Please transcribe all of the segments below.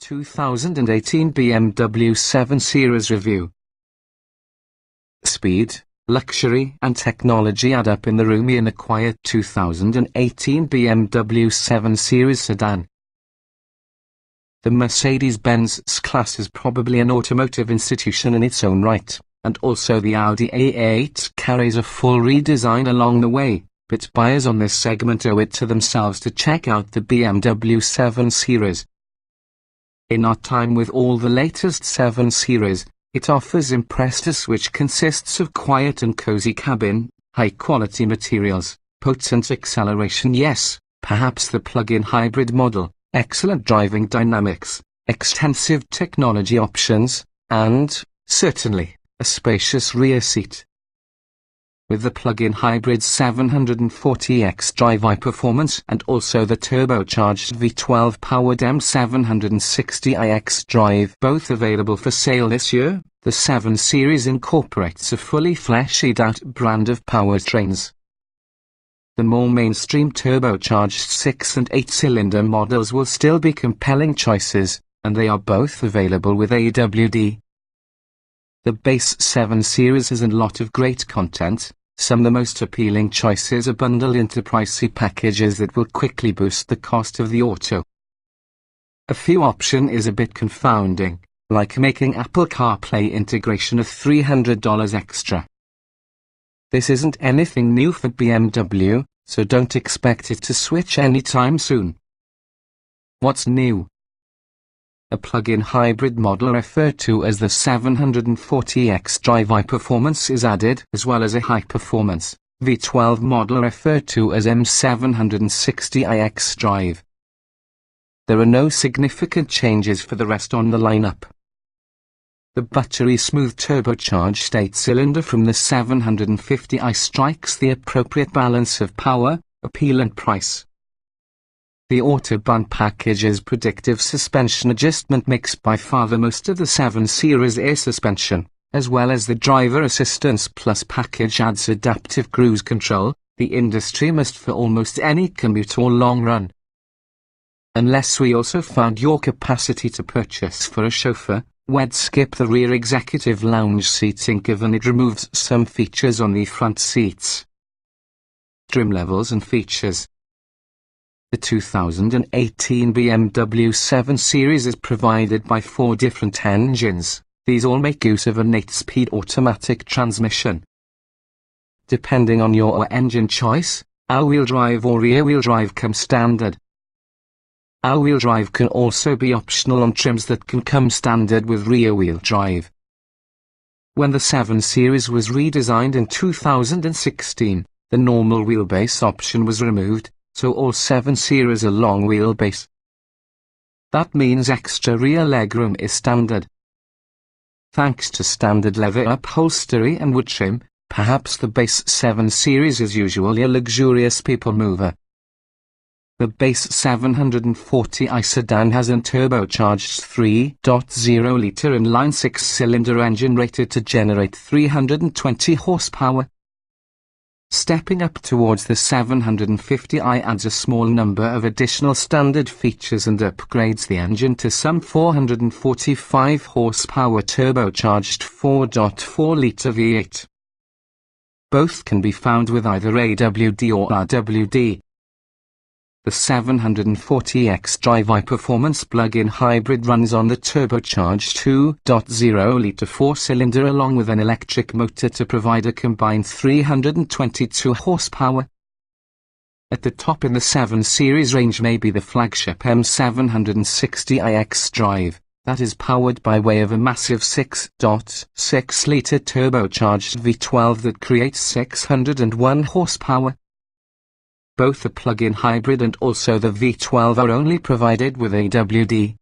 2018 BMW 7 Series Review. Speed, luxury and technology add up in the roomy and quiet 2018 BMW 7 Series sedan. The Mercedes-Benz S-Class is probably an automotive institution in its own right, and also the Audi A8 carries a full redesign along the way, but buyers on this segment owe it to themselves to check out the BMW 7 Series. In our time with all the latest 7 Series, it offers impressive, which consists of quiet and cozy cabin, high-quality materials, potent acceleration, yes, perhaps the plug-in hybrid model, excellent driving dynamics, extensive technology options, and, certainly, a spacious rear seat. With the plug-in hybrid 740x drive performance and also the turbocharged V12 powered M760iX drive both available for sale this year, the 7 Series incorporates a fully fleshed-out brand of powertrains. The more mainstream turbocharged 6 and 8-cylinder models will still be compelling choices, and they are both available with AWD. The base 7 Series has a lot of great content. Some of the most appealing choices are bundled into pricey packages that will quickly boost the cost of the auto. A few options is a bit confounding, like making Apple CarPlay integration of $300 extra. This isn't anything new for BMW, so don't expect it to switch anytime soon. What's new? A plug-in hybrid model referred to as the 740x drive performance is added, as well as a high-performance V12 model referred to as M760iX drive. There are no significant changes for the rest on the lineup. The buttery-smooth turbocharged 8-cylinder from the 750i strikes the appropriate balance of power, appeal and price. The Autobahn package's predictive suspension adjustment makes by far the most of the 7 Series air suspension, as well as the driver assistance plus package adds adaptive cruise control, the industry must for almost any commute or long run. Unless we also found your capacity to purchase for a chauffeur, we'd skip the rear executive lounge seating given it removes some features on the front seats. Trim levels and features. The 2018 BMW 7 Series is provided by 4 different engines. These all make use of an 8-speed automatic transmission. Depending on your engine choice, all-wheel drive or rear-wheel drive come standard. All-wheel drive can also be optional on trims that can come standard with rear-wheel drive. When the 7 Series was redesigned in 2016, the normal wheelbase option was removed, so all 7 Series are long wheelbase. That means extra rear legroom is standard. Thanks to standard leather upholstery and wood trim, perhaps the base 7 Series is usually a luxurious people mover. The base 740i sedan has a turbocharged 3.0-litre inline 6-cylinder engine rated to generate 320 horsepower. Stepping up towards the 750i adds a small number of additional standard features and upgrades the engine to some 445 horsepower turbocharged 4.4-litre V8. Both can be found with either AWD or RWD. The 740x drive performance plug-in hybrid runs on the turbocharged 2.0-litre 4-cylinder along with an electric motor to provide a combined 322 horsepower. At the top in the 7 Series range may be the flagship M760iX drive, that is powered by way of a massive 6.6-litre turbocharged V12 that creates 601 horsepower. Both the plug-in hybrid and also the V12 are only provided with AWD.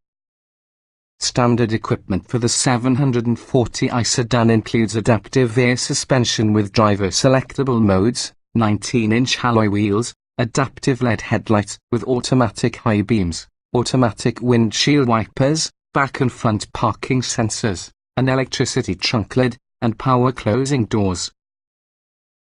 Standard equipment for the 740i sedan includes adaptive air suspension with driver selectable modes, 19-inch alloy wheels, adaptive LED headlights with automatic high beams, automatic windshield wipers, back and front parking sensors, an electricity trunk lid, and power closing doors.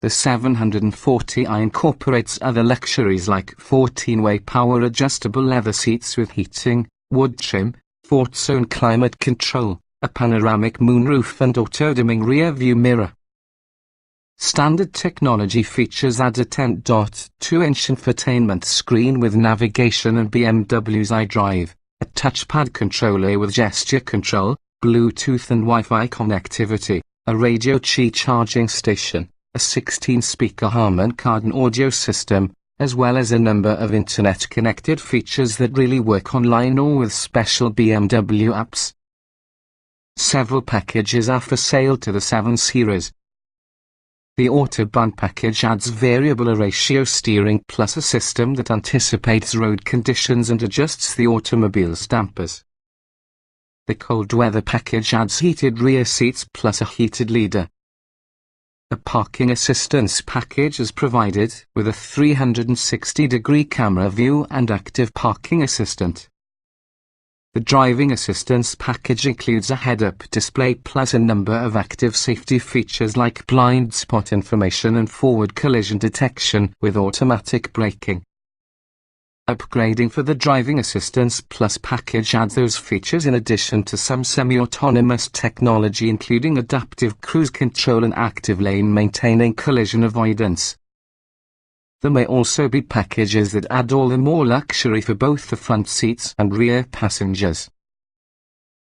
The 740i incorporates other luxuries like 14-way power adjustable leather seats with heating, wood trim, Fort zone climate control, a panoramic moonroof and auto-dimming rear-view mirror. Standard technology features add a 10.2-inch infotainment screen with navigation and BMW's iDrive, a touchpad controller with gesture control, Bluetooth and Wi-Fi connectivity, a radio charging station, a 16-speaker Harman Kardon audio system, as well as a number of internet-connected features that really work online or with special BMW apps. Several packages are for sale to the 7 Series. The Autobahn package adds variable ratio steering plus a system that anticipates road conditions and adjusts the automobile's dampers. The cold weather package adds heated rear seats plus a heated leader. A parking assistance package is provided with a 360-degree camera view and active parking assistant. The driving assistance package includes a head-up display plus a number of active safety features like blind spot information and forward collision detection with automatic braking. Upgrading for the driving assistance plus package adds those features in addition to some semi-autonomous technology including adaptive cruise control and active lane maintaining collision avoidance. There may also be packages that add all the more luxury for both the front seats and rear passengers.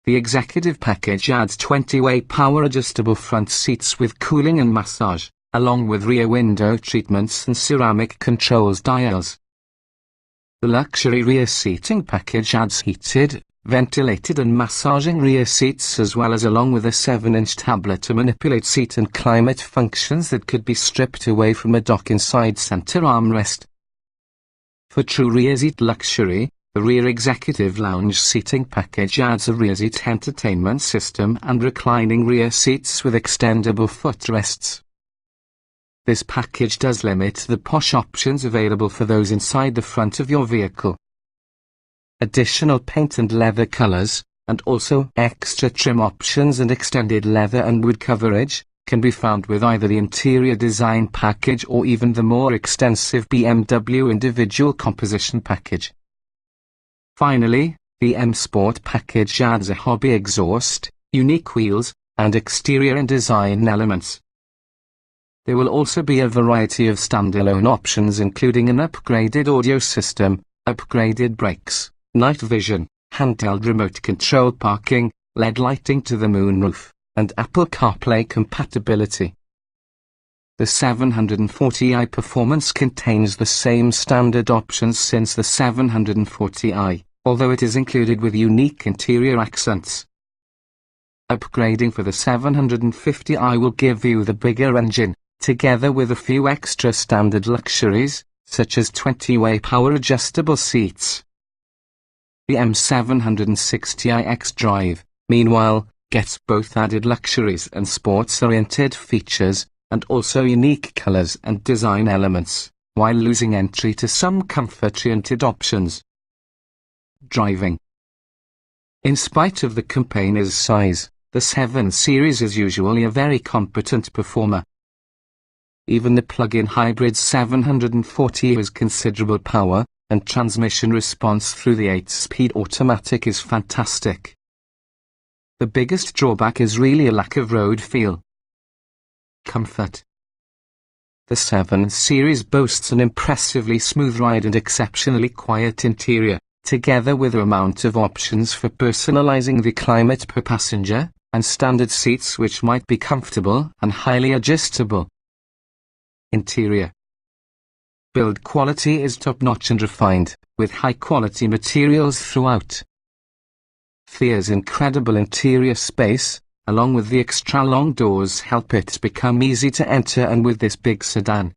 The executive package adds 20-way power adjustable front seats with cooling and massage, along with rear window treatments and ceramic controls dials. The luxury rear seating package adds heated, ventilated and massaging rear seats as well as along with a 7-inch tablet to manipulate seat and climate functions that could be stripped away from a dock inside center armrest. For true rear seat luxury, the rear executive lounge seating package adds a rear seat entertainment system and reclining rear seats with extendable footrests. This package does limit the posh options available for those inside the front of your vehicle. Additional paint and leather colors, and also extra trim options and extended leather and wood coverage, can be found with either the interior design package or even the more extensive BMW individual composition package. Finally, the M Sport package adds a hobby exhaust, unique wheels, and exterior and design elements. There will also be a variety of standalone options including an upgraded audio system, upgraded brakes, night vision, handheld remote control parking, LED lighting to the moonroof, and Apple CarPlay compatibility. The 740i Performance contains the same standard options since the 740i, although it is included with unique interior accents. Upgrading for the 750i will give you the bigger engine, together with a few extra standard luxuries, such as 20-way power adjustable seats. The M760i xDrive, meanwhile, gets both added luxuries and sports-oriented features, and also unique colors and design elements, while losing entry to some comfort-oriented options. Driving. In spite of the campaigner's size, the 7 Series is usually a very competent performer. Even the plug-in hybrid 740 has considerable power, and transmission response through the 8-speed automatic is fantastic. The biggest drawback is really a lack of road feel. Comfort. The 7 Series boasts an impressively smooth ride and exceptionally quiet interior, together with an amount of options for personalizing the climate per passenger, and standard seats which might be comfortable and highly adjustable. Interior. Build quality is top-notch and refined, with high-quality materials throughout. Fiat's incredible interior space, along with the extra-long doors, help it become easy to enter, and with this big sedan,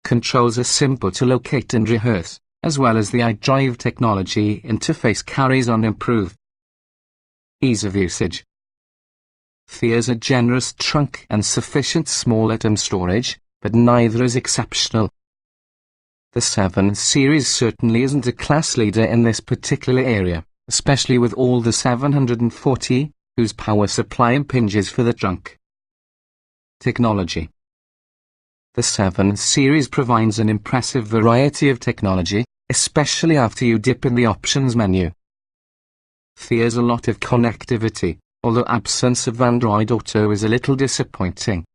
controls are simple to locate and rehearse, as well as the iDrive technology interface carries on improved. Ease of usage. Fiat's a generous trunk and sufficient small item storage, but neither is exceptional. The 7 Series certainly isn't a class leader in this particular area, especially with all the 740, whose power supply impinges for the trunk. Technology. The 7 Series provides an impressive variety of technology, especially after you dip in the options menu. There's a lot of connectivity, although absence of Android Auto is a little disappointing.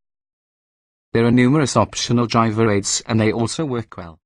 There are numerous optional driver aids and they also work well.